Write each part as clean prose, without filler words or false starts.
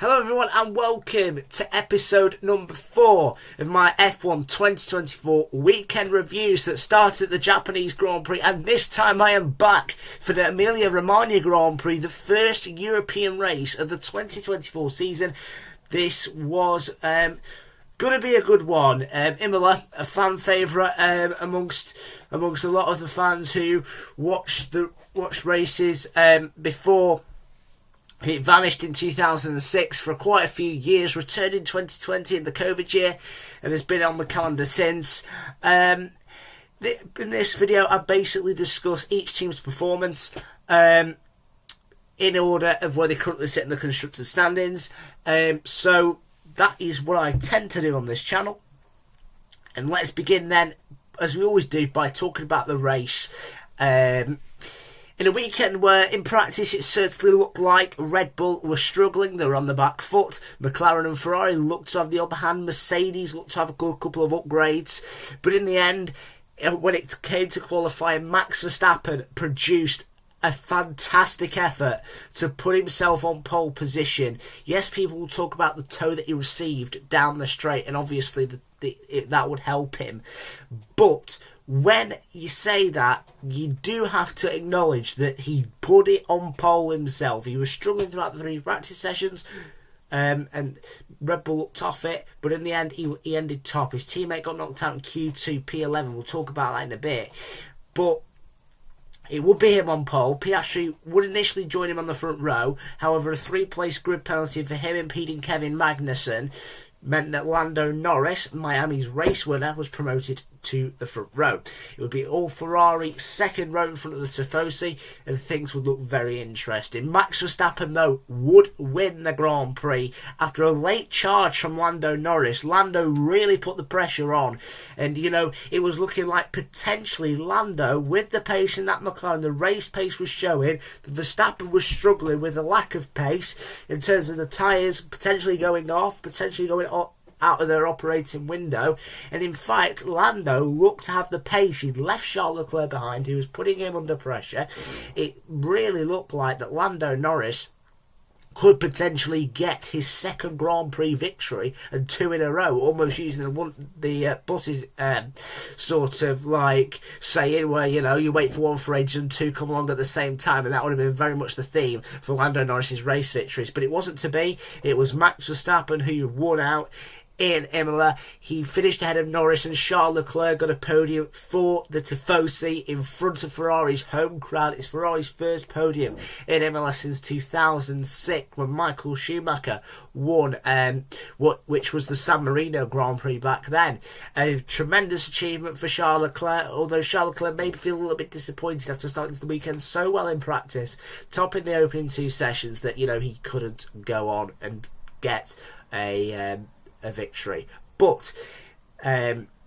Hello everyone and welcome to episode number 4 of my F1 2024 weekend reviews that started at the Japanese Grand Prix, and this time I am back for the Emilia Romagna Grand Prix, the first European race of the 2024 season. This was going to be a good one. Imola, a fan favourite amongst a lot of the fans who watched races before it vanished in 2006 for quite a few years, returned in 2020 in the COVID year, and has been on the calendar since. In this video, I basically discuss each team's performance in order of where they currently sit in the constructors' standings. So that is what I tend to do on this channel. And let's begin then, as we always do, by talking about the race. In a weekend where, in practice, it certainly looked like Red Bull were struggling. They were on the back foot. McLaren and Ferrari looked to have the upper hand. Mercedes looked to have a good couple of upgrades. But in the end, when it came to qualifying, Max Verstappen produced a fantastic effort to put himself on pole position. Yes, people will talk about the tow that he received down the straight, and obviously that would help him. But when you say that, you do have to acknowledge that he put it on pole himself. He was struggling throughout the 3 practice sessions, and Red Bull looked off it, but in the end he ended top. His teammate got knocked out in Q2, P11. We'll talk about that in a bit. But it would be him on pole. Piastri would initially join him on the front row. However, a 3-place grid penalty for him impeding Kevin Magnussen meant that Lando Norris, Miami's race winner, was promoted to the front row. It would be all Ferrari second row in front of the Tifosi, and things would look very interesting. Max Verstappen, though, would win the Grand Prix after a late charge from Lando Norris. Lando really put the pressure on, and it was looking like potentially Lando, with the pace in that McLaren, the race pace was showing that Verstappen was struggling with a lack of pace in terms of the tyres potentially going off, potentially going out of their operating window, and in fact Lando looked to have the pace. He'd left Charles Leclerc behind, who was putting him under pressure. It really looked like that Lando Norris could potentially get his second Grand Prix victory, and 2 in a row, almost using the buses sort of like saying where you wait for one for ages and 2 come along at the same time, and that would have been very much the theme for Lando Norris's race victories. But it wasn't to be. It was Max Verstappen who won out in Imola. He finished ahead of Norris, and Charles Leclerc got a podium for the Tifosi in front of Ferrari's home crowd. It's Ferrari's first podium in Imola since 2006, when Michael Schumacher won, which was the San Marino Grand Prix back then. A tremendous achievement for Charles Leclerc, although Charles Leclerc maybe feel a little bit disappointed after starting the weekend so well in practice, topping the opening 2 sessions, that he couldn't go on and get a victory. But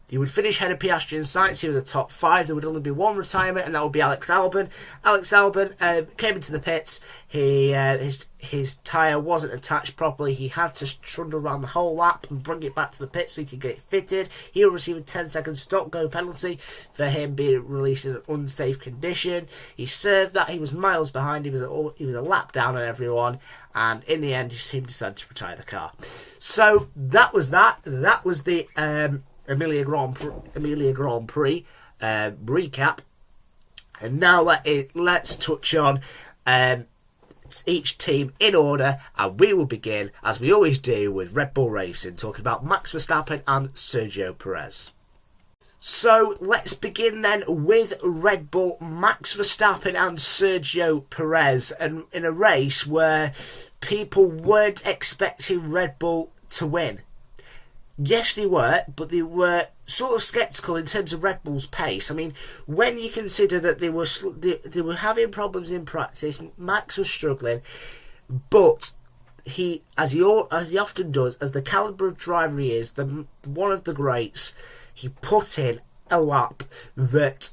he would finish ahead of Piastri and Sainz. He was the top 5. There would only be one retirement, and that would be Alex Albon. Alex Albon came into the pits. His tyre wasn't attached properly. He had to trundle around the whole lap and bring it back to the pit so he could get it fitted. He will receive a 10-second stop-go penalty for him being released in an unsafe condition. He served that. He was miles behind. He was a lap down on everyone, and in the end his team decided to retire the car. So that was that. That was the Emilia Grand Prix recap. And now let's touch on each team in order, and we will begin, as we always do, with Red Bull Racing, talking about Max Verstappen and Sergio Perez. So let's begin then with Red Bull, Max Verstappen and Sergio Perez, and in a race where people weren't expecting Red Bull to win. Yes, they were, but they were sort of sceptical in terms of Red Bull's pace. I mean, when you consider that they were having problems in practice, Max was struggling, but he, as he often does, as the calibre of driver he is, one of the greats, he put in a lap that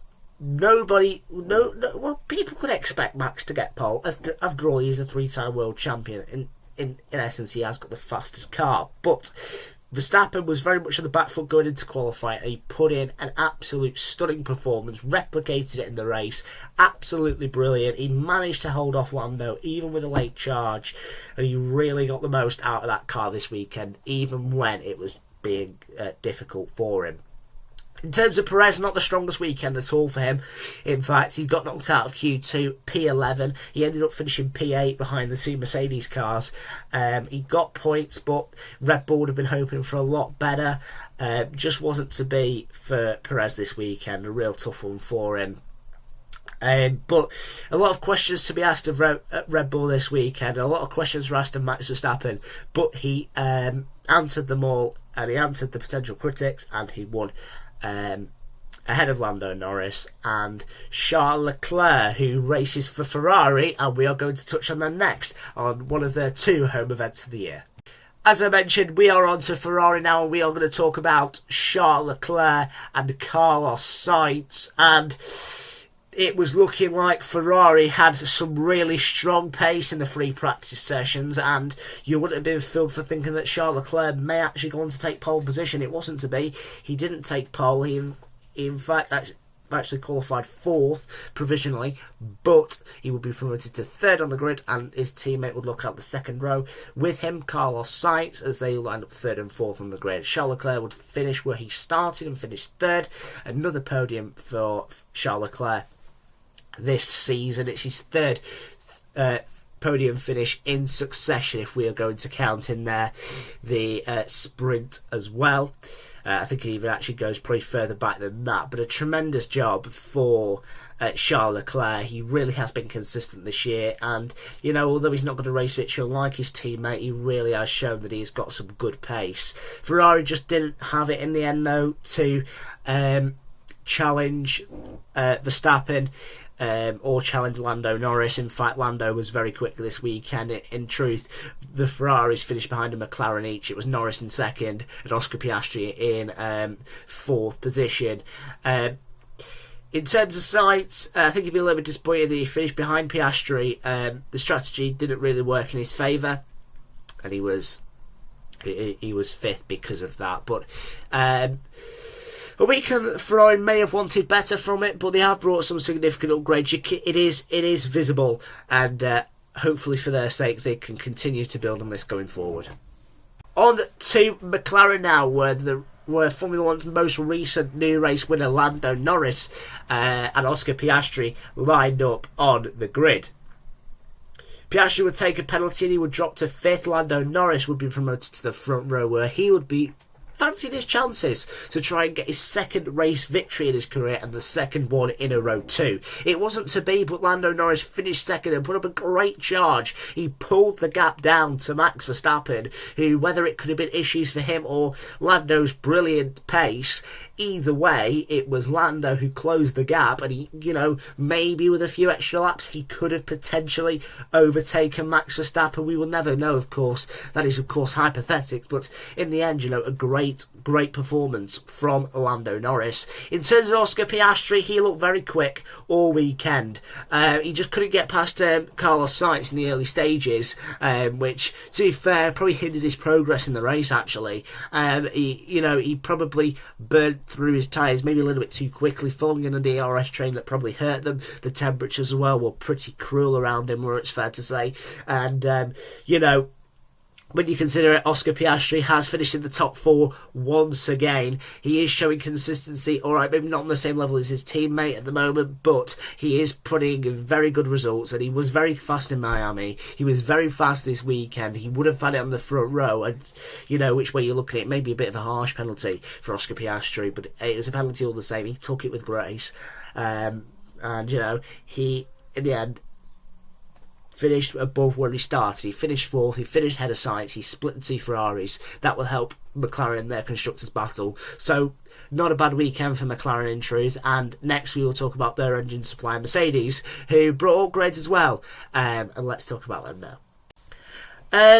people could expect Max to get pole. After all, he's a 3-time world champion. In essence, he has got the fastest car, but Verstappen was very much on the back foot going into qualifying, and he put in an absolute stunning performance, replicated it in the race. Absolutely brilliant. He managed to hold off Lando even with a late charge, and he really got the most out of that car this weekend, even when it was being difficult for him. In terms of Perez, not the strongest weekend at all for him. In fact, he got knocked out of Q2, P11. He ended up finishing P8 behind the two Mercedes cars. He got points, but Red Bull would have been hoping for a lot better. Just wasn't to be for Perez this weekend. A real tough one for him. But a lot of questions to be asked of Red Bull this weekend. A lot of questions were asked of Max Verstappen, but he answered them all, and he answered the potential critics, and he won. Ahead of Lando Norris and Charles Leclerc, who races for Ferrari, and we are going to touch on them next on one of their two home events of the year. As I mentioned, we are on to Ferrari now, and we are going to talk about Charles Leclerc and Carlos Sainz. And it was looking like Ferrari had some really strong pace in the free practice sessions, and you wouldn't have been fooled for thinking that Charles Leclerc may actually go on to take pole position. It wasn't to be. He didn't take pole. He in fact actually qualified fourth provisionally, but he would be promoted to third on the grid, and his teammate would look out the second row with him, Carlos Sainz, as they lined up third and fourth on the grid. Charles Leclerc would finish where he started and finished third. Another podium for Charles Leclerc this season. It's his third podium finish in succession, if we are going to count in there the sprint as well. I think it even actually goes probably further back than that, but a tremendous job for Charles Leclerc. He really has been consistent this year, and you know, although he's not got a race victory like his teammate, he really has shown that he's got some good pace. Ferrari just didn't have it in the end though to challenge Verstappen or challenge Lando Norris. In fact, Lando was very quick this weekend. In truth, the Ferraris finished behind a McLaren each. It was Norris in second and Oscar Piastri in fourth position. In terms of Sainz, I think he'd be a little bit disappointed that he finished behind Piastri. The strategy didn't really work in his favour, and he was fifth because of that. But a weekend Ferrari may have wanted better from it, but they have brought some significant upgrades. It is visible, and hopefully for their sake they can continue to build on this going forward. On to McLaren now, where Formula One's most recent new race winner Lando Norris and Oscar Piastri lined up on the grid. Piastri would take a penalty and he would drop to fifth. Lando Norris would be promoted to the front row, where he would be fancying his chances to try and get his second race victory in his career, and the second one in a row too. It wasn't to be, but Lando Norris finished second and put up a great charge. He pulled the gap down to Max Verstappen, who, whether it could have been issues for him or Lando's brilliant pace, either way, it was Lando who closed the gap, and he, you know, maybe with a few extra laps, he could have potentially overtaken Max Verstappen. We will never know, of course. That is, of course, hypothetics, but in the end, you know, a great performance from Lando Norris. In terms of Oscar Piastri, he looked very quick all weekend. He just couldn't get past Carlos Sainz in the early stages, which, to be fair, probably hindered his progress in the race, actually. He probably burnt through his tyres maybe a little bit too quickly, falling in the DRS train that probably hurt them. The temperatures as well were pretty cruel around him, where it's fair to say. And, when you consider it, Oscar Piastri has finished in the top four once again. He is showing consistency. All right, maybe not on the same level as his teammate at the moment, but he is putting in very good results, and he was very fast in Miami. He was very fast this weekend. He would have had it on the front row, and, you know, which way you look at it, maybe a bit of a harsh penalty for Oscar Piastri, but it was a penalty all the same. He took it with grace. And, you know, he, in the end, finished above where he started. He finished fourth, he finished head of Sainz, he split the two Ferraris. That will help McLaren in their constructors' battle. So, not a bad weekend for McLaren in truth. And next we will talk about their engine supplier Mercedes, who brought upgrades as well. And let's talk about them now.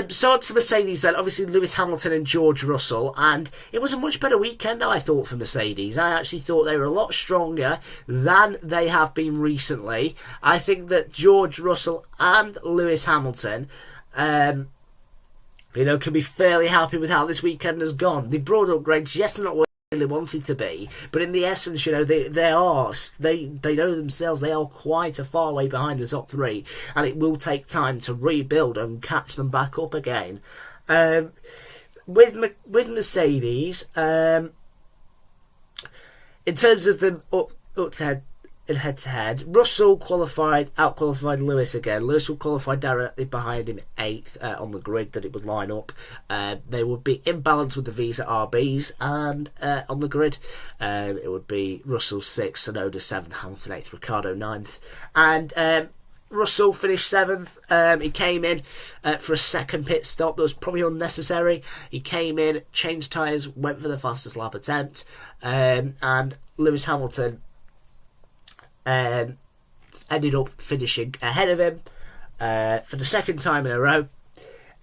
So on to Mercedes then. Obviously Lewis Hamilton and George Russell, and it was a much better weekend, I thought, for Mercedes. I actually thought they were a lot stronger than they have been recently. I think that George Russell and Lewis Hamilton can be fairly happy with how this weekend has gone. They brought upgrades, yes, they're not what they really wanted to be, but in the essence, they know themselves, they are quite a far way behind the top three, and it will take time to rebuild and catch them back up again. With Mercedes, in terms of them up to head-to-head, Russell out-qualified Lewis again. Lewis will qualify directly behind him 8th on the grid that it would line up. They would be in balance with the Visa RBs, and on the grid it would be Russell 6th, Tsunoda 7th, Hamilton 8th, Ricciardo 9th, and Russell finished 7th. He came in for a second pit stop that was probably unnecessary. He came in, changed tyres, went for the fastest lap attempt, and Lewis Hamilton ended up finishing ahead of him for the second time in a row,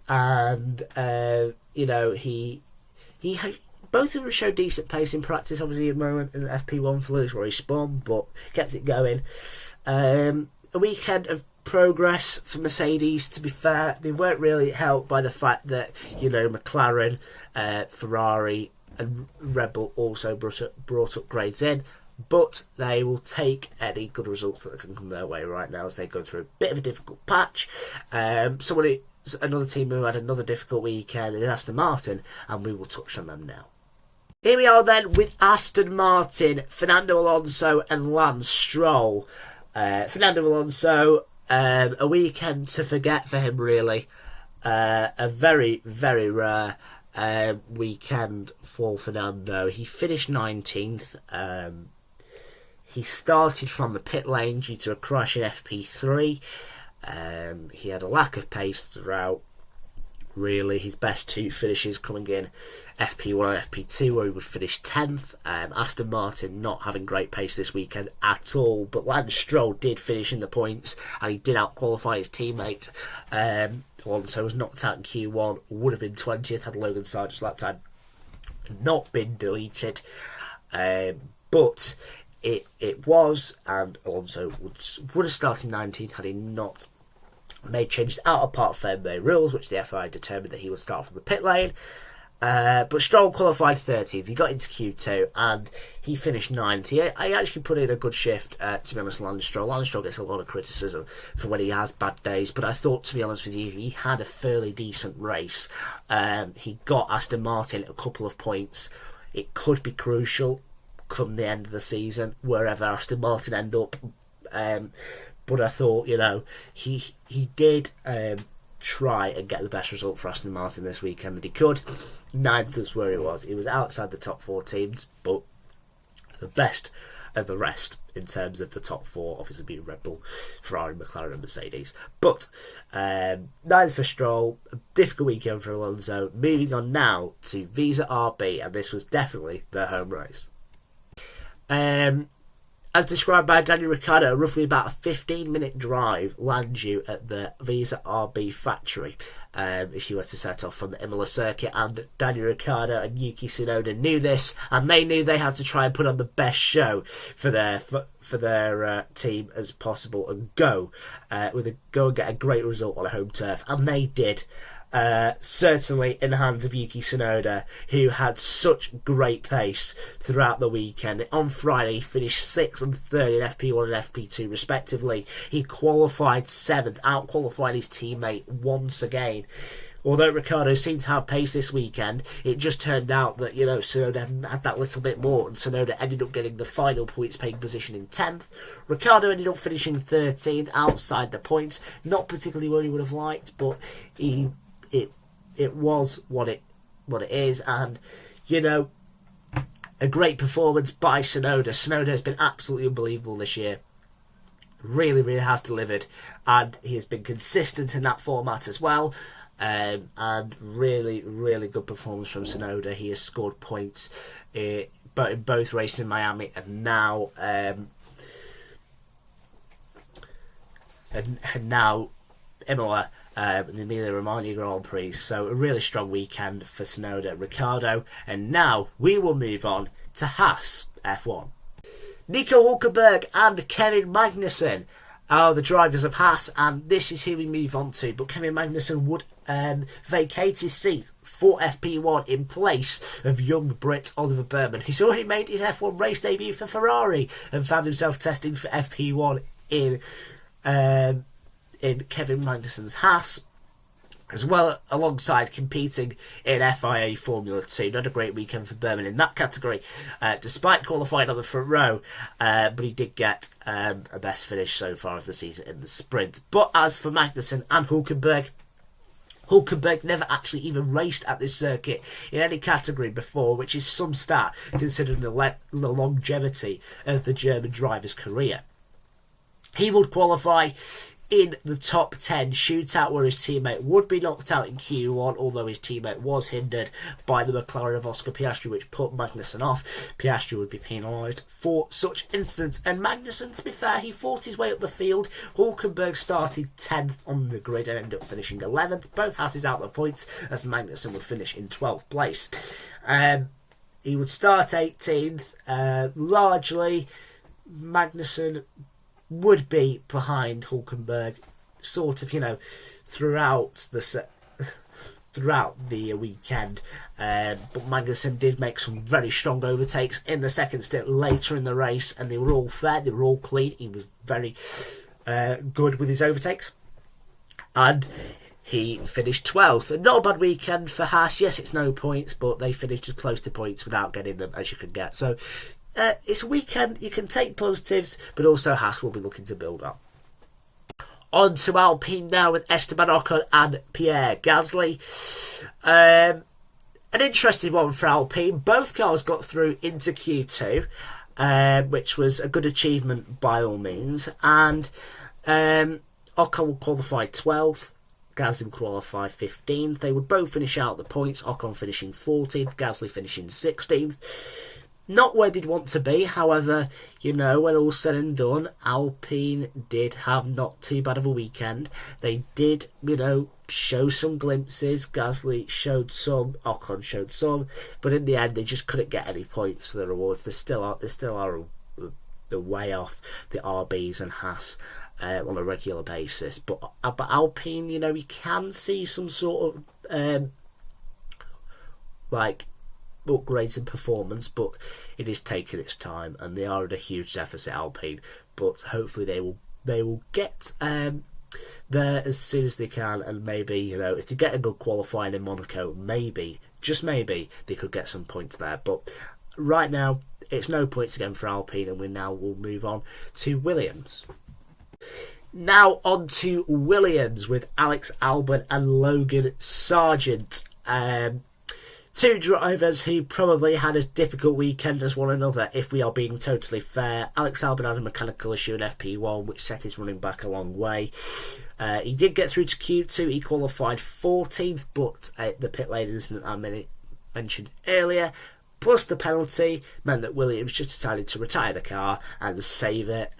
and he both of them showed decent pace in practice. Obviously, a moment in FP1 for Lewis where he spun, but kept it going. A weekend of progress for Mercedes. To be fair, they weren't really helped by the fact that McLaren, Ferrari, and Red Bull also brought upgrades in. But they will take any good results that can come their way right now as they go through a bit of a difficult patch. Another team who had another difficult weekend is Aston Martin, and we will touch on them now. Here we are then with Aston Martin, Fernando Alonso and Lance Stroll. Fernando Alonso, a weekend to forget for him really. A very, very rare weekend for Fernando. He finished 19th. He started from the pit lane due to a crash in FP3. He had a lack of pace throughout. Really, his best two finishes coming in FP1 and FP2, where he would finish 10th. Aston Martin not having great pace this weekend at all, but Lance Stroll did finish in the points, and he did out-qualify his teammate. Alonso was knocked out in Q1, would have been 20th had Logan Sargent that time not been deleted. But it was, and Alonso would have started 19th had he not made changes out of Part 5 rules, which the FIA determined that he would start from the pit lane. But Stroll qualified 30th. He got into Q2 and he finished 9th. He actually put in a good shift, to be honest, Lance Stroll. Lance Stroll gets a lot of criticism for when he has bad days, but I thought, to be honest with you, he had a fairly decent race. He got Aston Martin a couple of points. It could be crucial come the end of the season, wherever Aston Martin end up. But I thought, he did try and get the best result for Aston Martin this weekend that he could. 9th was where he was. He was outside the top 4 teams, but the best of the rest in terms of the top 4, obviously being Red Bull, Ferrari, McLaren and Mercedes. But 9th for Stroll, a difficult weekend for Alonso. Moving on now to Visa RB, and this was definitely their home race. As described by Daniel Ricciardo, roughly about a 15-minute drive lands you at the Visa RB factory if you were to set off from the Imola circuit, and Daniel Ricciardo and Yuki Tsunoda knew this, and they knew they had to try and put on the best show for their team as possible and go and get a great result on a home turf, and they did. Certainly in the hands of Yuki Tsunoda, who had such great pace throughout the weekend. On Friday, he finished 6th and 3rd in FP1 and FP2 respectively. He qualified 7th, out-qualified his teammate once again. Although Ricciardo seemed to have pace this weekend, it just turned out that, Tsunoda had that little bit more, and Tsunoda ended up getting the final points paying position in 10th. Ricciardo ended up finishing 13th, outside the points. Not particularly what he would have liked, but it was what it is, and a great performance by Tsunoda. Tsunoda has been absolutely unbelievable this year. Really, really has delivered, and he has been consistent in that format as well. And really, really good performance from Tsunoda. He has scored points, but in both races in Miami and now Imola. The Emilia Romagna Grand Prix. So a really strong weekend for Tsunoda, Ricciardo, and now we will move on to Haas F1. Nico Hulkenberg and Kevin Magnussen are the drivers of Haas, and this is who we move on to. But Kevin Magnussen would vacate his seat for FP1 in place of young Brit Oliver Burman, who's already made his F1 race debut for Ferrari and found himself testing for FP1 in Kevin Magnussen's Haas, as well alongside competing in FIA Formula 2. Not a great weekend for Burman in that category, despite qualifying on the front row, but he did get a best finish so far of the season in the sprint. But as for Magnussen and Hulkenberg never actually even raced at this circuit in any category before, which is some stat considering the longevity of the German driver's career. He would qualify in the top 10 shootout where his teammate would be knocked out in Q1, although his teammate was hindered by the McLaren of Oscar Piastri, which put Magnussen off. Piastri would be penalised for such incidents, and Magnussen, to be fair, he fought his way up the field. Hulkenberg started 10th on the grid and ended up finishing 11th. Both Hasses out the points, as Magnussen would finish in 12th place. He would start 18th. Largely, Magnussen would be behind Hulkenberg, sort of, throughout the weekend. But Magnussen did make some very strong overtakes in the second stint later in the race, and they were all fair, they were all clean. He was very good with his overtakes, and he finished 12th. And not a bad weekend for Haas. Yes, it's no points, but they finished as close to points without getting them as you can get. So it's a weekend you can take positives, but also Haas will be looking to build up. On to Alpine now with Esteban Ocon and Pierre Gasly. An interesting one for Alpine. Both cars got through into Q2, which was a good achievement by all means. And Ocon will qualify 12th. Gasly will qualify 15th. They would both finish out the points. Ocon finishing 14th. Gasly finishing 16th. Not where they'd want to be, however, when all's said and done, Alpine did have not too bad of a weekend. They did, show some glimpses. Gasly showed some, Ocon showed some, but in the end, they just couldn't get any points for the rewards. They still are way off the RBs and Haas on a regular basis. But Alpine, you can see some sort of upgrades in performance, but it is taking its time, and they are at a huge deficit, Alpine. But hopefully they will get there as soon as they can, and maybe if they get a good qualifying in Monaco, maybe, just maybe, they could get some points there. But right now it's no points again for Alpine, and we now will move on to Williams. Now on to Williams with Alex Albon and Logan Sargent. Two drivers who probably had a difficult weekend as one another, if we are being totally fair. Alex Albon had a mechanical issue in FP1, which set his running back a long way. He did get through to Q2. He qualified 14th, but the pit lane incident I mentioned earlier, plus the penalty, meant that Williams just decided to retire the car and save it.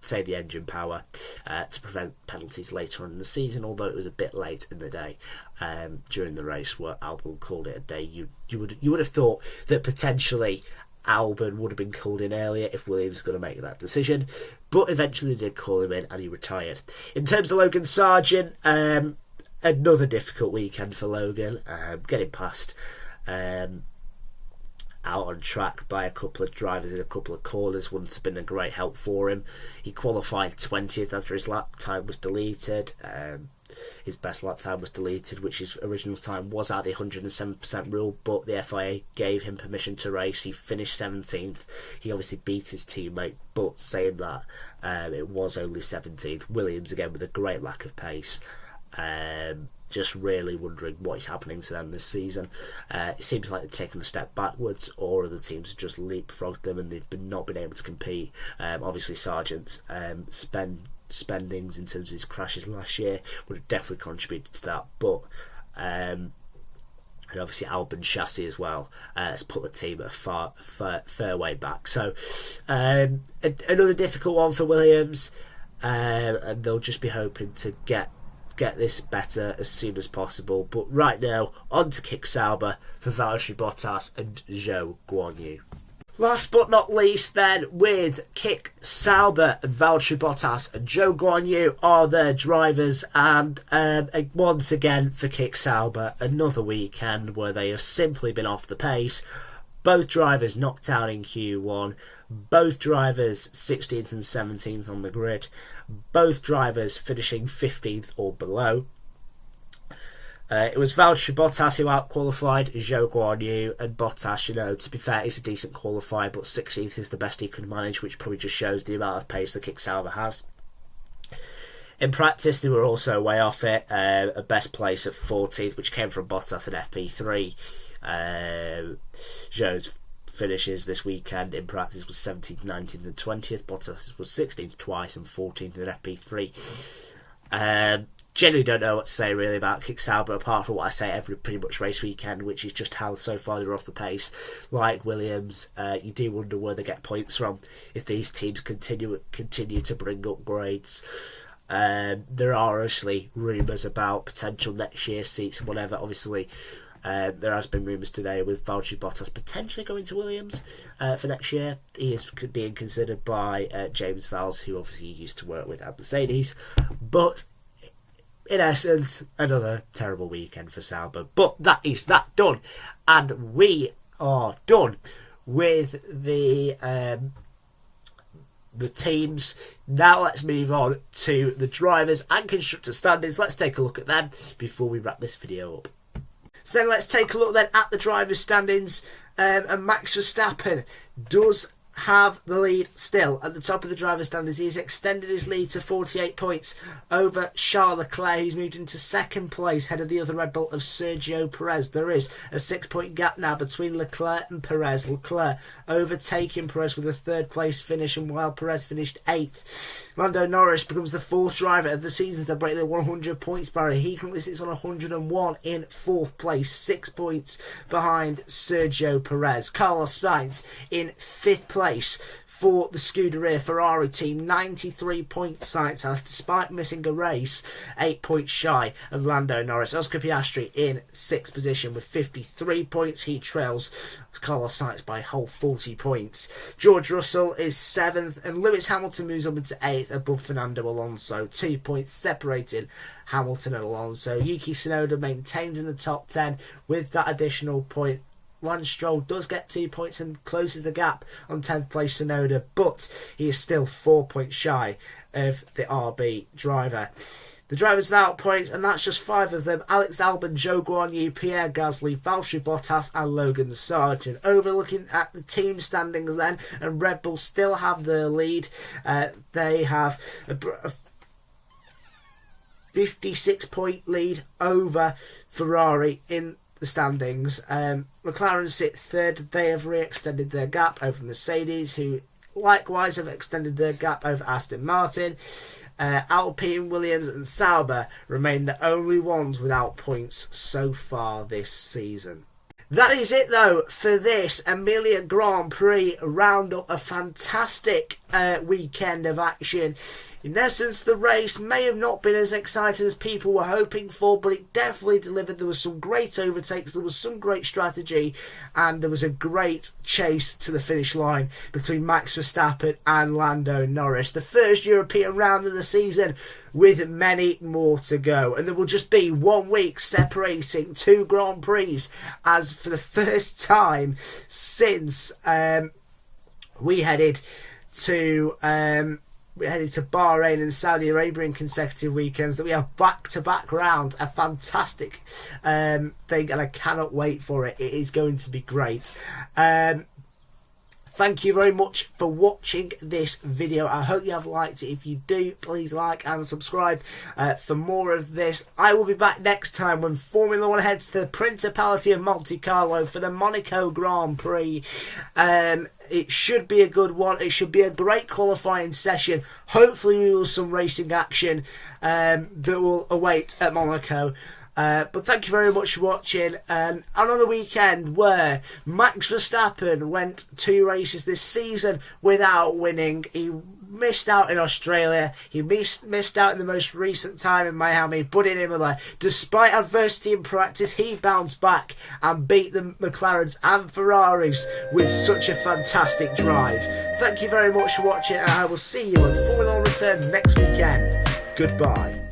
Save the engine power to prevent penalties later on in the season, although it was a bit late in the day during the race where Albon called it a day. You would have thought that potentially Albon would have been called in earlier if Williams was going to make that decision, but eventually they did call him in and he retired. In terms of Logan Sargent, another difficult weekend for Logan, getting past out on track by a couple of drivers in a couple of corners wouldn't have been a great help for him. He qualified 20th after his lap time was deleted. His best lap time was deleted, which his original time was at the 107% rule, but the FIA gave him permission to race. He finished 17th. He obviously beat his teammate, but saying that, it was only 17th. Williams again with a great lack of pace. Just really wondering what is happening to them this season. It seems like they've taken a step backwards, or other teams have just leapfrogged them and they've not been able to compete. Obviously Sargent's spendings in terms of his crashes last year would have definitely contributed to that, but and obviously Albon's chassis as well has put the team at a fair way back. So another difficult one for Williams, and they'll just be hoping to get this better as soon as possible. But right now, on to Kick Sauber for Valtteri Bottas and Zhou Guanyu. Last but not least then, with Kick Sauber and Valtteri Bottas and Zhou Guanyu are their drivers, and once again for Kick Sauber, another weekend where they have simply been off the pace. Both drivers knocked out in Q1, both drivers 16th and 17th on the grid, both drivers finishing 15th or below. It was Valtteri Bottas who out-qualified Zhou Guanyu, and Bottas, to be fair, is a decent qualifier, but 16th is the best he could manage, which probably just shows the amount of pace the Kick Sauber has. In practice, they were also way off it, a best place at 14th, which came from Bottas at FP3. Zhou's finishes this weekend in practice was 17th, 19th and 20th. Bottas was 16th twice and 14th at FP3. Generally don't know what to say really about Kick Sauber, apart from what I say every pretty much race weekend, which is just how so far they're off the pace. Like Williams, you do wonder where they get points from if these teams continue to bring upgrades. There are obviously rumours about potential next year's seats and whatever. Obviously, there has been rumours today with Valtteri Bottas potentially going to Williams for next year. He is being considered by James Vowles, who obviously used to work with at Mercedes. But in essence, another terrible weekend for Sauber. But that is that done. And we are done with the teams. Now let's move on to the drivers and constructor standings. Let's take a look at them before we wrap this video up. So then let's take a look then at the drivers' standings. And Max Verstappen does have the lead still at the top of the driver's standings. He's extended his lead to 48 points over Charles Leclerc, who's moved into second place ahead of the other Red Bull of Sergio Perez. There is a 6-point gap now between Leclerc and Perez. Leclerc overtaking Perez with a third place finish, and while Perez finished 8th. Lando Norris becomes the fourth driver of the season to break the 100 points barrier. He currently sits on 101 in fourth place, 6 points behind Sergio Perez. Carlos Sainz in fifth place for the Scuderia Ferrari team. 93 points Sainz has, despite missing a race, 8 points shy of Lando Norris. Oscar Piastri in sixth position with 53 points. He trails Carlos Sainz by a whole 40 points. George Russell is 7th, and Lewis Hamilton moves up into 8th above Fernando Alonso. 2 points separating Hamilton and Alonso. Yuki Tsunoda maintains in the top 10 with that additional point. Lance Stroll does get 2 points and closes the gap on 10th place Tsunoda, but he is still 4 points shy of the RB driver. The drivers without points, and that's just 5 of them: Alex Albon, Zhou Guanyu, Pierre Gasly, Valtteri Bottas and Logan Sargent. Overlooking at the team standings then, and Red Bull still have the lead. They have a 56-point lead over Ferrari in the standings. McLaren sit third. They have re-extended their gap over Mercedes, who likewise have extended their gap over Aston Martin. Alpine, Williams and Sauber remain the only ones without points so far this season. That is it though for this Emilia Grand Prix roundup. A fantastic weekend of action. In essence, the race may have not been as exciting as people were hoping for, but it definitely delivered. There was some great overtakes, there was some great strategy, and there was a great chase to the finish line between Max Verstappen and Lando Norris. The first European round of the season, with many more to go. And there will just be 1 week separating 2 Grand Prix, as for the first time since we headed to Bahrain and Saudi Arabia in consecutive weekends, that we have back-to-back rounds. A fantastic thing, and I cannot wait for it. It is going to be great. Thank you very much for watching this video. I hope you have liked it. If you do, please like and subscribe for more of this. I will be back next time when Formula 1 heads to the Principality of Monte Carlo for the Monaco Grand Prix. It should be a good one. It should be a great qualifying session. Hopefully we will have some racing action that will await at Monaco. But thank you very much for watching. And on the weekend where Max Verstappen went 2 races this season without winning, he missed out in Australia, he missed out in the most recent time in Miami, but in Imola, despite adversity in practice, he bounced back and beat the McLarens and Ferraris with such a fantastic drive. Thank you very much for watching, and I will see you on Formula 1 Return next weekend. Goodbye.